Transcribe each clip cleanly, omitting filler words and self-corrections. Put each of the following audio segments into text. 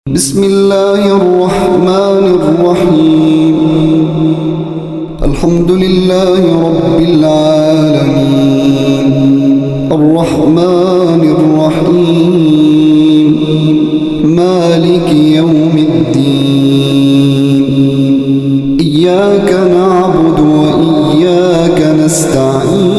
بسم اللہ الرحمن الرحیم الحمد للہ رب العالمین الرحمن الرحیم مالک یوم الدین ایاک نعبد و ایاک نستعین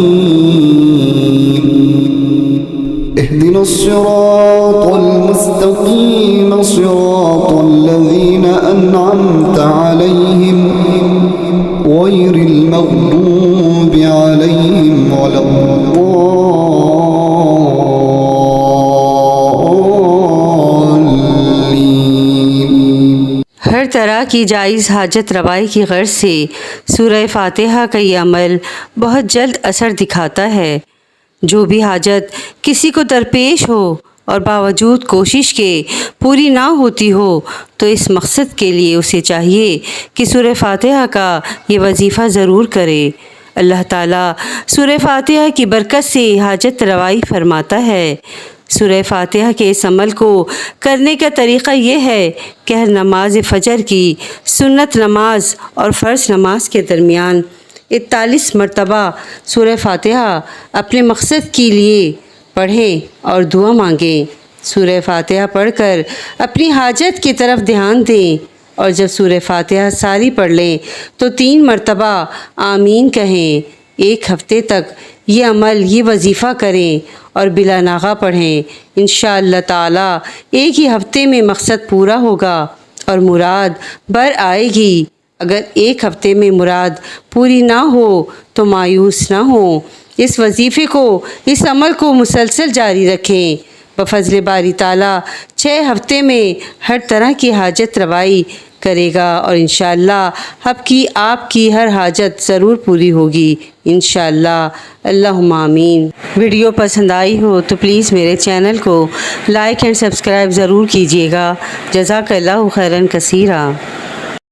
اهدنا الصراط المستقيم صراط الذين أنعمت عليهم غير المغضوب عليهم ولا الضالين۔ ہر طرح کی جائز حاجت روائی کی غرض سے سورہ فاتحہ کا یہ عمل بہت جلد اثر دکھاتا ہے۔ جو بھی حاجت کسی کو درپیش ہو اور باوجود کوشش کے پوری نہ ہوتی ہو تو اس مقصد کے لیے اسے چاہیے کہ سورہ فاتحہ کا یہ وظیفہ ضرور کرے۔ اللہ تعالیٰ سورہ فاتحہ کی برکت سے حاجت روائی فرماتا ہے۔ سورہ فاتحہ کے اس عمل کو کرنے کا طریقہ یہ ہے کہ ہر نماز فجر کی سنت نماز اور فرض نماز کے درمیان 41 مرتبہ سورہ فاتحہ اپنے مقصد کے لیے پڑھیں اور دعا مانگیں۔ سورہ فاتحہ پڑھ کر اپنی حاجت کی طرف دھیان دیں اور جب سورہ فاتحہ ساری پڑھ لیں تو 3 مرتبہ آمین کہیں۔ ایک ہفتے تک یہ عمل یہ وظیفہ کریں اور بلا ناغہ پڑھیں۔ انشاءاللہ تعالی ایک ہی ہفتے میں مقصد پورا ہوگا اور مراد بر آئے گی۔ اگر ایک ہفتے میں مراد پوری نہ ہو تو مایوس نہ ہوں۔ اس وظیفے کو، اس عمل کو مسلسل جاری رکھیں۔ بفضل باری تعالیٰ 6 ہفتے میں ہر طرح کی حاجت روائی کرے گا اور انشاءاللہ آپ کی ہر حاجت ضرور پوری ہوگی انشاءاللہ۔ اللہم آمین۔ ویڈیو پسند آئی ہو تو پلیز میرے چینل کو لائک اینڈ سبسکرائب ضرور کیجیے گا۔ جزاک اللہ خیراً کثیرا۔